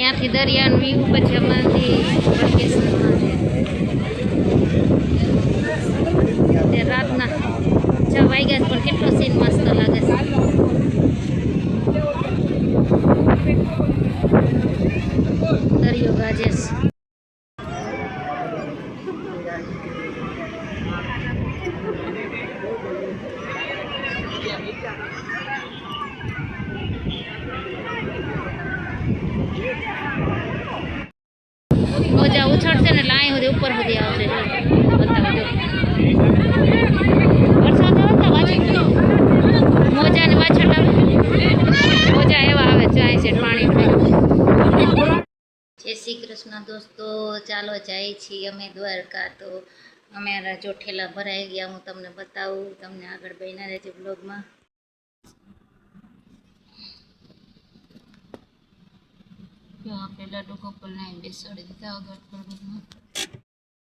ત્યાંથી દરિયાનું વ્યૂ પછી અમારાથી ભટકેશ્વરમાં છે રાતના 6 વાગ્યા પણ કેટલો સીન મસ્ત લાગે છે દરિયો ગાજે છે મોજા ઉછળશે ને લાઈ સુધી ઉપર સુધી આવશે વરસાદ આવે મોજા ને પાછળ આવે મોજા એવા આવે જાય છે પાણી જય શ્રી કૃષ્ણ દોસ્તો ચાલો જાય છીએ અમે દ્વારકા તો અમારા ચોઠેલા ભરાઈ ગયા હું તમને બતાવું તમને આગળ બન્યા રહેજો બ્લોગમાં પેલા ડોકોપલ નાઈ બેસાડી દીધા આગળ પર્વતમાં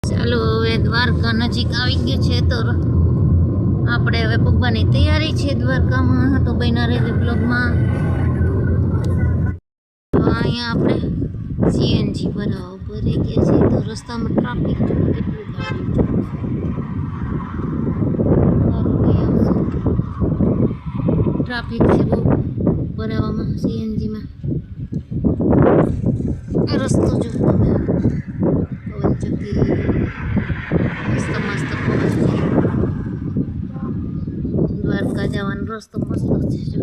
ચાલો હવે દ્વારકા નજીક આવી ગયું છે તો આપણે હવે પપ્પાની તૈયારી છે દ્વારકામાં તો બન્યા રહેજો બ્લોગમાં અહીંયા આપણે સીએનજી ભરાવા ભરી ગયા છે તો રસ્તામાં ટ્રાફિક કેટલું ટ્રાફિક છે બહુ ભરાવામાં સીએનજીમાં રસ્તો જો પવન ચક્કી મસ્ત મસ્ત પવન છે દ્વારકા જવાનો રસ્તો મસ્ત છે જો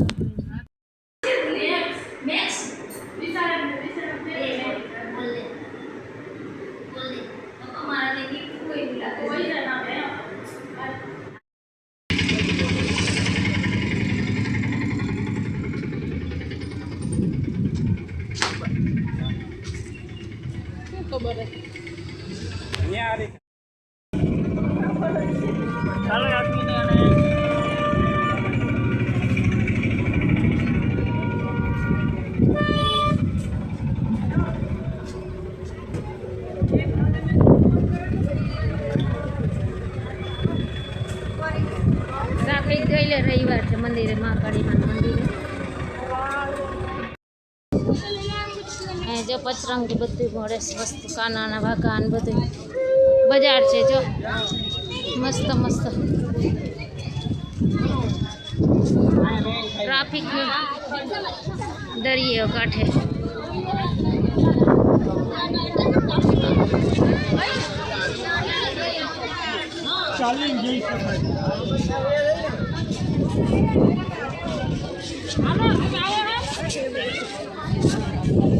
ટ્રાફિક જોઈ લે રવિવાર છે મંદિરે મહાકાળીમાં મંદિરે જો પચરંગી બધું મળે વસ્તુ કાનાના વાઘા ને બધું બજાર છે જો મસ્ત મસ્ત ટ્રાફિક દરિયો કાંઠે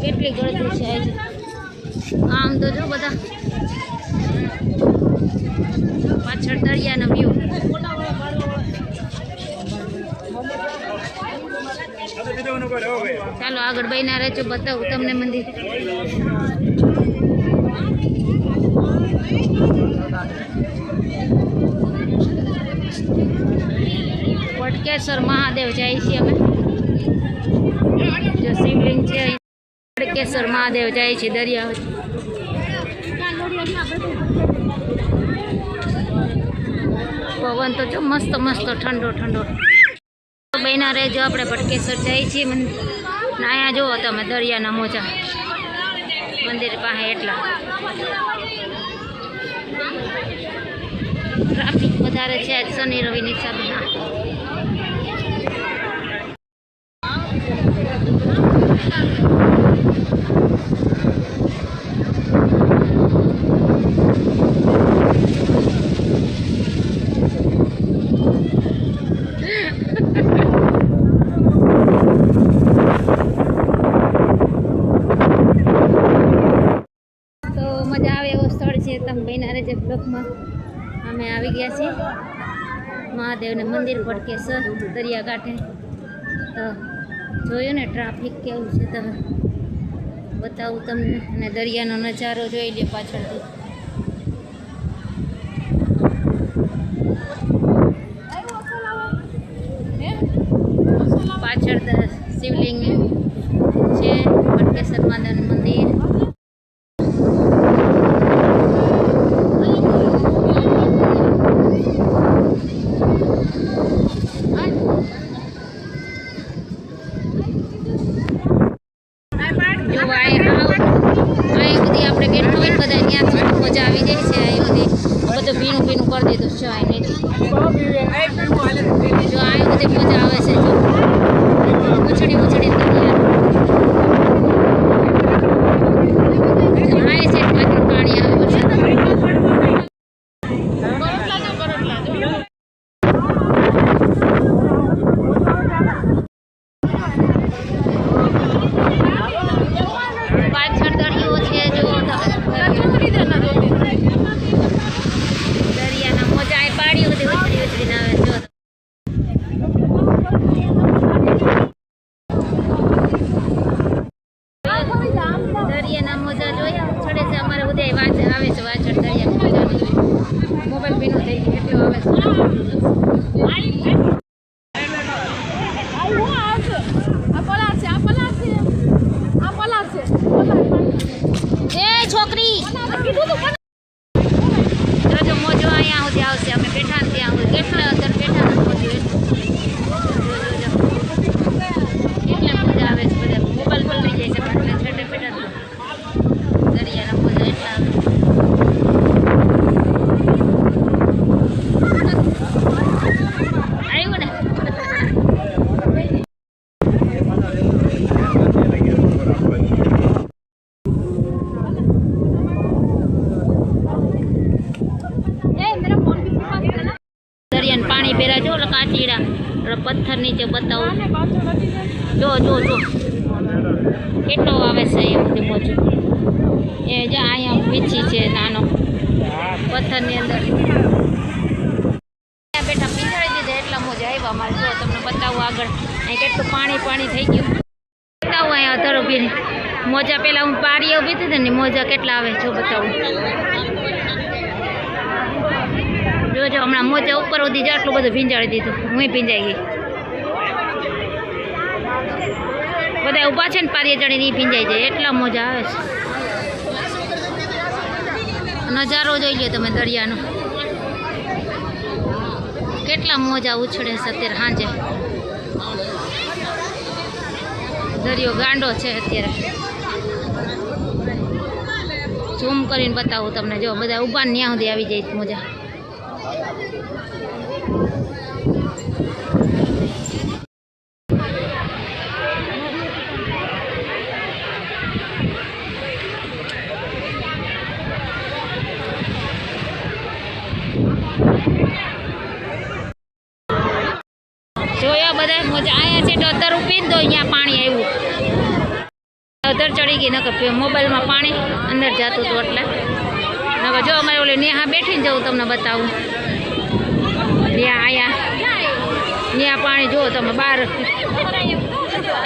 કેટલી ગળદી છે આમ તો જો બધા પાછળ દરિયાનો વ્યૂ ચાલો આગળ બન્યા રહેજો બતાવું તમને મંદિર ભટકેશ્વર મહાદેવ જાય છીએ અમે જો શિવલિંગ છે ભટકેશ્વર મહાદેવ જાય છે દરિયા પવન તો જો મસ્ત મસ્ત ઠંડો ઠંડો બન્યા રહેજો આપણે ભટકેશ્વર જઈએ છીએ અહીંયા જુઓ તમે દરિયાના મોજા મંદિર પાસે એટલા ટ્રાફિક વધારે છે આજ શનિ રવિની હિસાબે તમે બન્યા રહેજો બ્લોકમાં અમે આવી ગયા છીએ મહાદેવને મંદિર ભટકેશ્વર દરિયાકાંઠે તો જોયું ને ટ્રાફિક કેવું છે તમે બતાવું તમને અને દરિયાનો નજારો જોઈ લે પાછળથી પાછળ શિવલિંગ છે ભટકેશ્વર મહાદેવનું મંદિર ને પાણી પહેરા જો કાચીડા પથ્થર નીચે બતાવું જો જો જો કેટલો આવે છે એ બધી મોજો એ જ્યાં અહીંયા વીછી છે નાનો પથ્થરની અંદર બેઠા પીંજાડી દીધા એટલા મોજા આવ્યા મારે જો તમને બતાવું આગળ અહીં કેટલું પાણી થઈ ગયું બતાવું અહીંયા અધર ઊભી મોજા પહેલાં હું પારી ઊભી હતી ને મોજા કેટલા આવે જો બતાવું જોજો હમણાં મોજા ઉપર સુધી જ આટલું બધું ભીંજાડી દીધું હું ભીંજાઈ ગઈ બધા ઊભા છે ને પારીએ ચડીને એ ભીંજાઈ જાય એટલા મોજા આવે છે નજારો જોઈ લો તમે દરિયાનો કેટલા મોજા ઉછળે છે અત્યારે સાંજે દરિયો ગાંડો છે અત્યારે ઝૂમ કરીને બતાવું તમને જો બધા ઊભા ને ત્યાં સુધી આવી જાય મોજા જોયા બધા મોજા અહીંયા છે તો અધર ઊભી તો અહીંયા પાણી આવ્યું અધર ચડી ગઈ નકર મોબાઈલમાં પાણી અંદર જતું હતું એટલે હવે જો અમારે ઓલી નેહા બેઠીને જવું તમને બતાવું ત્યાં અહીંયા પાણી જુઓ તમે બહાર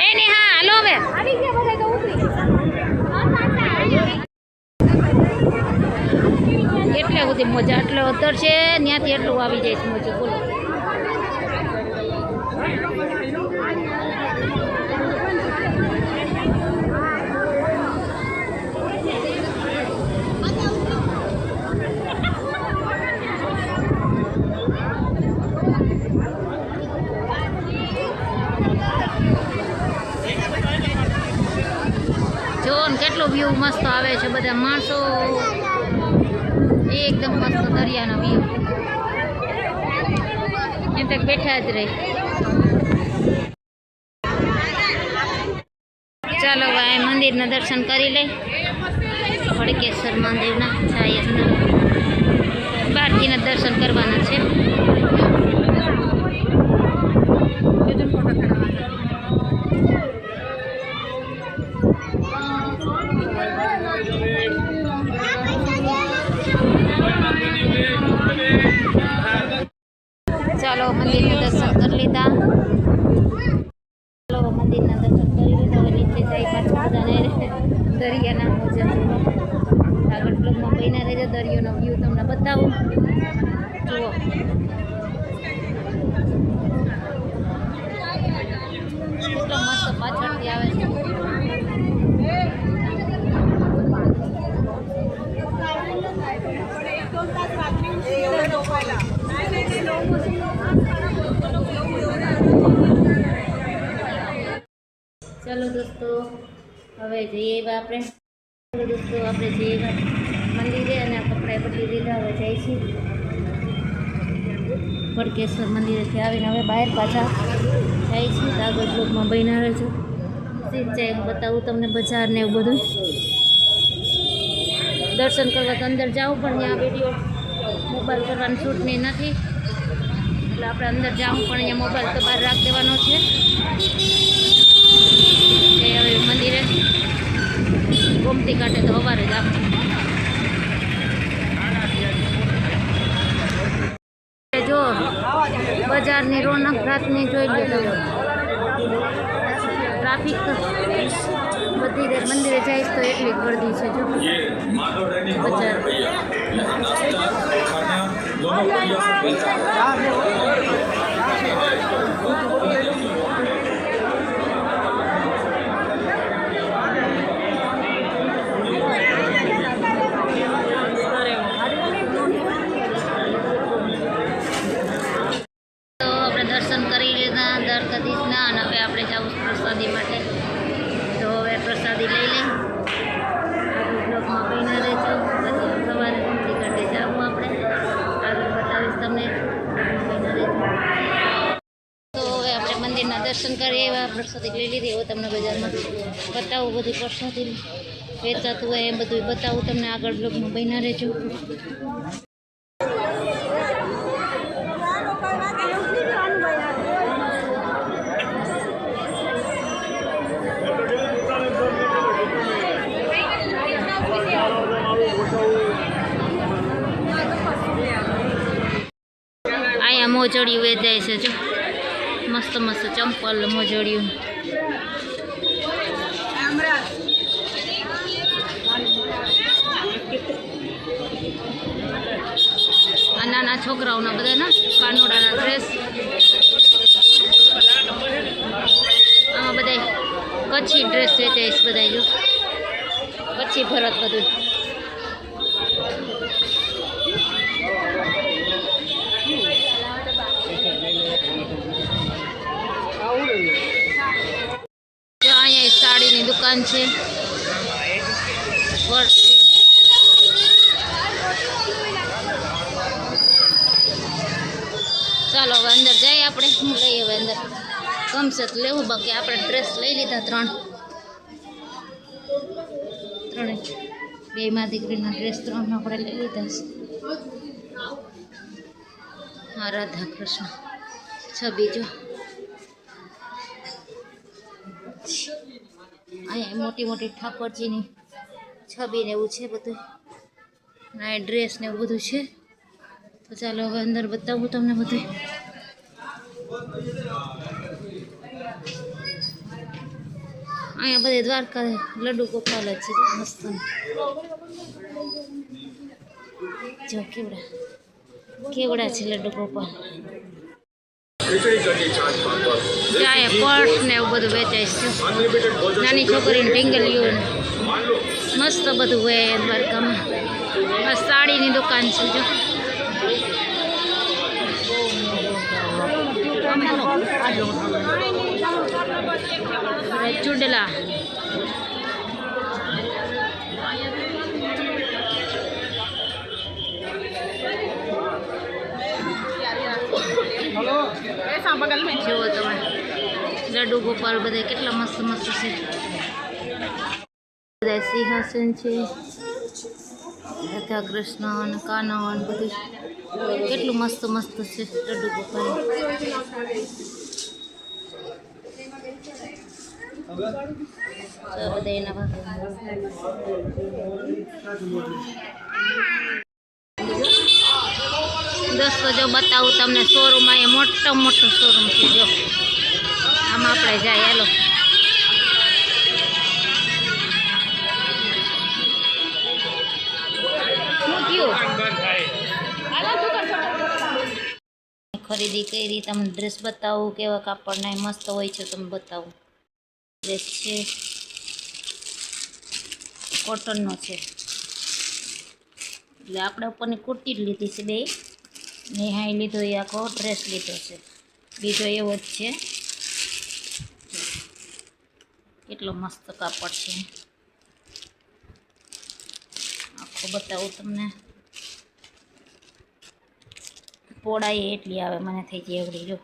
એ નેહા હાલો હવે એટલે બધી મજા એટલે અધર છે ત્યાંથી એટલું આવી જાય છે મજા બોલો જો ને કેટલો વ્યૂ મસ્ત આવે છે બધા માણસો એકદમ મસ્ત દરિયાનો વ્યૂ એમ તક બેઠા જ રહી ચાલો ભાઈ મંદિરના દર્શન કરી લઈ ખડકેશ્વર મંદિરના છાયા અંદર બહારથીના દર્શન કરવાના છે ચાલો મંદિરના દર્શન કરી લીધા ચાલો મંદિરના દર્શન કરી લીધા હવે નીચે જઈ પાછું બધાને દરિયાના મોજા આગળ બ્લોગમાં બન્યા રહેજો દરિયાનો વ્યૂ તમને બતાવું જુઓ કેટલો મસ્ત પાછળથી આવે છે ચાલો દોસ્તો હવે જઈએ આપણે જઈએ મંદિરે અને કપડાં બદલી લીધા હવે જઈશું ખડકેશ્વર મંદિરેથી આવીને હવે બહાર પાછા જઈશું આગળ બ્લોગમાં બન્યા રહેજો સિંચાઈ બતાવું તમને બજાર ને એવું બધું દર્શન કરવા તો અંદર જાવું પણ ત્યાં વિડીયો મોબાઈલ કરવાનું છૂટની નથી એટલે આપણે અંદર જાવું પણ અહીંયા મોબાઈલ તો બહાર રાખી દેવાનો છે હવે મંદિરે ગોમતી કાંઠે તો સવારે જ આપણે જો બજારની રોનક રાતની જોઈ લો તમે ટ્રાફિક બધી મંદિરે જાય તો એટલી જ ગરદી છે જો બજાર દર્શન કરી લીધા દ્વારકાધીશના અને હવે આપણે જવું પ્રસાદી માટે તો હવે પ્રસાદી લઈ લઈ આગળ બ્લોગમાં બન્યા રહેજો પછી સવારે ગોમતી કાંઠે જવું આપણે આગળ બતાવીશ તમને બન્યા રહેજો તો હવે આપણે મંદિરના દર્શન કરીએ એવા પ્રસાદી લઈ લીધી એવું તમને બજારમાં બતાવું બધી પ્રસાદી વેચાતું હોય એ બધું બતાવું તમને આગળ બ્લોગમાં બન્યા રહેજો મોજડિયું વેચાય છે જો મસ્ત મસ્ત ચંપલ મોજડિયું આ નાના છોકરાઓના બધાના કાનોડાના ડ્રેસ આમાં બધા કચ્છી ડ્રેસ વેચાય છે બધા જો કચ્છી ભરત બધું અહીંયા સાડીની દુકાન છે પર્સ છે ચાલો હવે અંદર જઈએ આપણે શું લઈએ હવે અંદર ગમશે તો લેવું બાકી આપણે ડ્રેસ લઈ લીધા ત્રણે બે માં દીકરીના ડ્રેસ 3 આપણે લઈ લીધા છે હા રાધા કૃષ્ણ છબી જો અહીંયા મોટી મોટી ઠાકોરજીની છબી ને એવું છે બધું આ ડ્રેસ ને એવું બધું છે તો ચાલો હવે અંદર બતાવું તમને બધું અહીંયા બધે દ્વારકા લડ્ડુ ગોપાલ જ છે મસ્ત જો કેવડા છે લડ્ડુ ગોપાલ અહીંયા પર્સ ને એવું બધું વેચાય છે નાની છોકરીને ઢીંગલીઓ મસ્ત બધું હોય દ્વારકામાં બસ સાડીની દુકાન છે જો ચૂડલા જુઓ તમે લડ્ડુ ગોપાલ બધા કેટલા મસ્ત મસ્ત છે બધા સિંહાસન છે રાધા કૃષ્ણ અને કાના અને બધું કેટલું મસ્ત મસ્ત છે લડ્ડુ ગોપાલ બધા એના દોસ્તો જો બતાવું તમને શોરૂમ અહીંયા મોટો શોરૂમ છે જો આમાં આપણે જાય હાલો ખરીદી કરી તમને ડ્રેસ બતાવું કેવા કાપડના મસ્ત હોય છે તમે બતાવું ડ્રેસ છે કોટનનો છે એટલે આપણે ઉપરની કુર્તી જ લીધી છે બે નેહાઈ લીધો એ આખો ડ્રેસ લીધો છે બીજો એવો જ છે કેટલો મસ્ત કાપડ છે આખો બતાવું તમને પહોળાઈ એટલી આવે મને થઈ જાય એવડી જો